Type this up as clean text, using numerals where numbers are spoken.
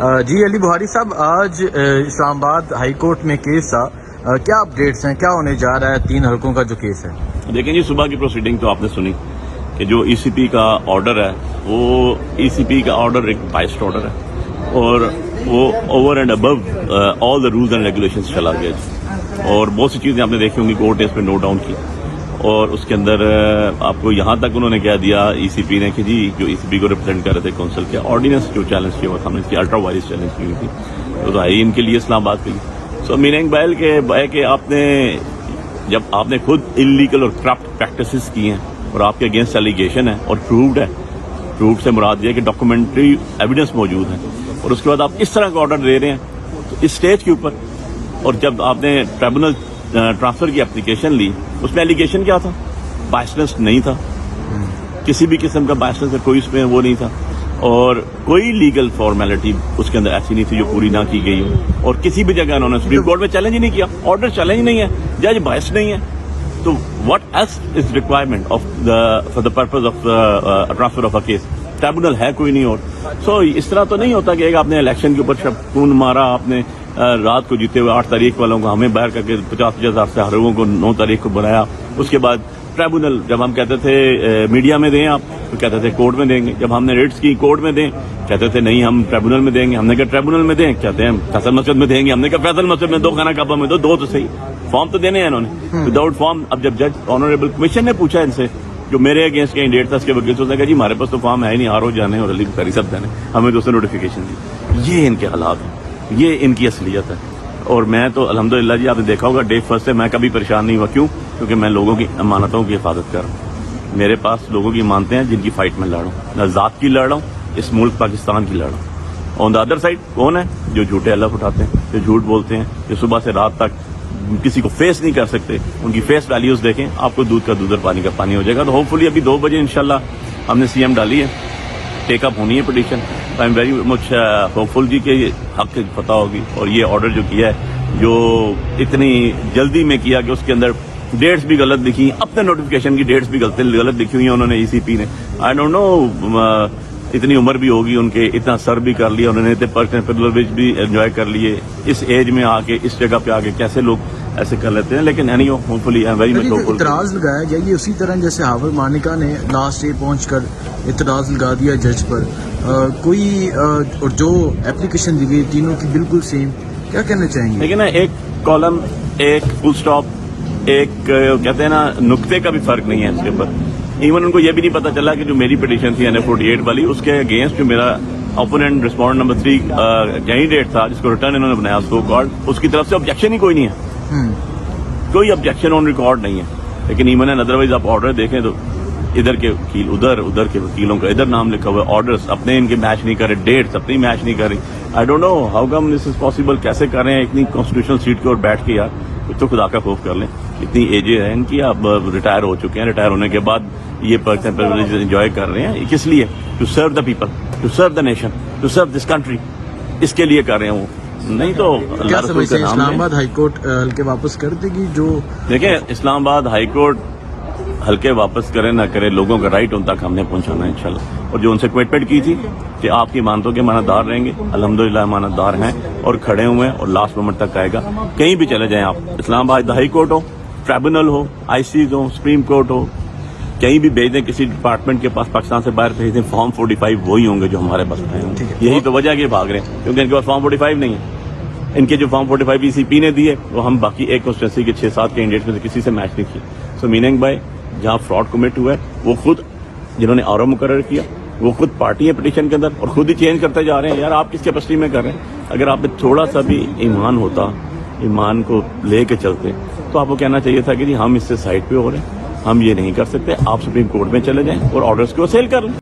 جی علی بخاری صاحب، آج اسلام آباد ہائی کورٹ میں کیس تھا، کیا اپڈیٹس ہیں، کیا ہونے جا رہا ہے 3 حلقوں کا جو کیس ہے؟ دیکھیں جی، صبح کی پروسیڈنگ تو آپ نے سنی کہ جو ای سی پی کا آرڈر ہے وہ ای سی پی کا آرڈر ایک بائسڈ آرڈر ہے اور وہ over and above all the rules and regulations چلا گیا اور بہت سی چیزیں آپ نے دیکھی ہوں گی، کورٹ نے اس پہ نوٹ ڈاؤن کی اور اس کے اندر آپ کو یہاں تک انہوں نے کہہ دیا ای سی پی نے کہ جی جو ای سی پی کو ریپرزینٹ کر رہے تھے کونسل کے آرڈیننس جو چیلنج کیا ہوا تھا ہم نے اس کی الٹرا وائرس چیلنج کی ہوئی تھی تو ہے ان کے لیے اسلام آباد کے لیے. سو میننگ بائل کہ آپ نے جب آپ نے خود انلیگل اور کرپٹ پریکٹسز کی ہیں اور آپ کے اگینسٹ ایلیگیشن ہے اور پرووڈ سے مراد یہ کہ ڈاکومنٹری ایویڈنس موجود ہے اور اس کے بعد آپ اس طرح کا آرڈر دے رہے ہیں تو اس اسٹیج کے اوپر، اور جب آپ نے ٹریبونل ٹرانسفر کی اپلیکیشن لی اس میں ایلیگیشن کیا تھا؟ بائسنس نہیں تھا، کسی بھی قسم کا بائسنس کوئی اس میں وہ نہیں تھا اور کوئی لیگل فارمیلٹی اس کے اندر ایسی نہیں تھی جو پوری نہ کی گئی ہو اور کسی بھی جگہ انہوں نے سپریم کورٹ میں چیلنج ہی نہیں کیا. آرڈر چیلنج نہیں ہے، جج بائس نہیں ہے، تو what else is requirement for the purpose of transfer of a case? Tribunal ہے کوئی نہیں اور. سو اس طرح تو نہیں ہوتا کہ آپ نے الیکشن کے اوپر خون مارا، آپ نے رات کو جیتے ہوئے 8 تاریخ والوں کو ہمیں باہر کر کے 50,000 سے ہر لوگوں کو 9 تاریخ کو بنایا. اس کے بعد ٹریبونل جب ہم کہتے تھے میڈیا میں دیں آپ تو کہتے تھے کورٹ میں دیں گے، جب ہم نے ریٹس کی کورٹ میں دیں کہتے تھے نہیں ہم ٹریبونل میں دیں گے، ہم نے کہا ٹریبونل میں دیں کہتے ہیں فیصل مسجد میں دیں گے، ہم نے کہا فیصل مسجد میں دو، خانہ کعبہ میں دو تو صحیح، فارم تو دینے ہیں انہوں نے وداؤٹ فارم. اب جب جج آنریبل کمیشن نے پوچھا ان سے جو میرے اگینسٹ کینڈیڈیٹ تھا اس کے وکیل سے، اس نے کہا جی ہمارے پاس تو فارم ہے ہی نہیں، آر جانے اور علی بخاری صاحب جانے، ہمیں تو اس نے نوٹیفیکیشن دی. یہ ان کے حالات ہیں، یہ ان کی اصلیت ہے اور میں تو الحمدللہ جی آپ نے دیکھا ہوگا ڈے فرسٹ سے میں کبھی پریشان نہیں ہوا. کیوں؟ کیونکہ میں لوگوں کی امانتوں کی حفاظت کر رہا ہوں. میرے پاس لوگوں کی امانتیں ہیں جن کی فائٹ میں لڑ رہا ہوں، نہ ذات کی لڑ رہا ہوں، اس ملک پاکستان کی لڑ رہا ہوں. آن دا ادر سائڈ کون ہے؟ جو جھوٹے الف اٹھاتے ہیں، جو جھوٹ بولتے ہیں، جو صبح سے رات تک کسی کو فیس نہیں کر سکتے. ان کی فیس ویلیوز دیکھیں، آپ کو دودھ کا دودھ اور پانی کا پانی ہو جائے گا. تو ہوپ فلی ابھی 2 بجے انشاءاللہ ہم نے سی ایم ڈالی ہے، ٹیک اپ ہونی ہے petition. I am very much hopeful جی کہ حق کی فتح ہوگی اور یہ آرڈر جو کیا ہے جو اتنی جلدی میں کیا کہ اس کے اندر ڈیٹس بھی غلط لکھی، اپنے نوٹیفیکیشن کی ڈیٹس بھی غلط لکھی ہوئی ہیں انہوں نے ای سی پی نے. آئی ڈونٹ نو اتنی عمر بھی ہوگی ان کے، اتنا سر بھی کر لیا انہوں نے، اتنے پرسنل پریویلیج بھی انجوائے کر لیے. اس ایج میں آ کے اس جگہ پہ آ کے کیسے لوگ ایسے کر لیتے ہیں؟ لیکن any hopefully I am very much hopeful. اعتراض لگایا گیا یہ اسی طرح جیسے ہاور مانیکا نے لاسٹ ڈے پہنچ کر اعتراض لگا دیا جج پر، کوئی اور جو اپلیکیشن دی گئی تینوں کی بالکل سیم، کیا کہنا چاہیں گے؟ لیکن نا ایک کالم، ایک فل اسٹاپ، ایک کہتے ہیں نا نقطے کا بھی فرق نہیں ہے اس کے اوپر. ایون ان کو یہ بھی نہیں پتا چلا کہ جو میری پٹیشن تھی NA-48 والی اس کے اگینسٹ جو میرا اوپوننٹ رسپونڈنٹ نمبر 3 کینڈیڈیٹ تھا جس کو ریٹرن انہوں نے بنایا سو کارڈ، اس کی طرف سے آبجیکشن ہی کوئی نہیں ہے، کوئی آبجیکشن آن ریکارڈ نہیں ہے. لیکن ایون ادروائز آپ آرڈر دیکھیں تو ادھر کے وکیل ادھر کے وکیلوں کا ادھر نام لکھا ہوا ہے، آرڈرز اپنے ان کے میچ نہیں کر رہے، ڈیٹس اپنی میچ نہیں کر رہی. I don't know how come this is possible, کیسے کر رہے ہیں اتنی کانسٹیٹیوشنل سیٹ کے اور بیٹھ کے. یار کچھ تو خدا کا خوف کر لیں، اتنی ایجیں ہیں ان کی، اب ریٹائر ہو چکے ہیں، ریٹائر ہونے کے بعد یہ پرکس اینڈ پریویلیج انجوائے کر رہے ہیں. کس لیے؟ To serve the people, to serve the nation, to serve this country, اس کے لیے کر رہے ہیں وہ. نہیں تو اللہ رسول کا نام اسلام آباد ہائی کورٹ حلقے واپس کر دے گی؟ جو دیکھیں اسلام آباد ہائی کورٹ حلقے واپس کرے نہ کرے، لوگوں کا رائٹ ان تک ہم نے پہنچانا ہے انشاءاللہ. اور جو ان سے کمٹمنٹ کی تھی کہ آپ کی امانتوں کے امانت دار رہیں گے، الحمدللہ امانت دار ہیں اور کھڑے ہوئے ہیں اور لاسٹ مومنٹ تک آئے گا. کہیں بھی چلے جائیں آپ، اسلام آباد ہائی کورٹ ہو، ٹریبونل ہو، آئی سیز ہو، سپریم کورٹ ہو، کہیں بھی بھیج دیں کسی ڈپارٹمنٹ کے پاس پاکستان سے باہر بھیج دیں، فارم 45 وہی ہوں گے جو ہمارے پاس آئے ہوں. یہی تو وجہ کہ بھاگ رہے ہیں کیونکہ ان کے پاس فارم 45 نہیں ہے. ان کے جو فارم 45 ای سی پی نے دیے وہ ہم باقی ایک کانسٹیٹوئنسی کے 6-7 کینڈیڈیٹ میں سے کسی سے میچ نہیں کیے. سو میننگ بائی جہاں فراڈ کمٹ ہوا ہے وہ خود جنہوں نے آر او مقرر کیا وہ خود پارٹی ہے پٹیشن کے اندر اور خود ہی چینج کرتے جا رہے ہیں. یار آپ کس کیپیسٹی میں کر رہے ہیں؟ اگر آپ میں تھوڑا سا بھی ایمان ہوتا، ایمان کو لے کے چلتے تو آپ کو کہنا چاہیے تھا کہ جی ہم اس سے سائڈ پہ ہو رہے ہیں، ہم یہ نہیں کر سکتے، آپ سپریم کورٹ میں چلے جائیں اور آرڈرز کو سیل کر لیں.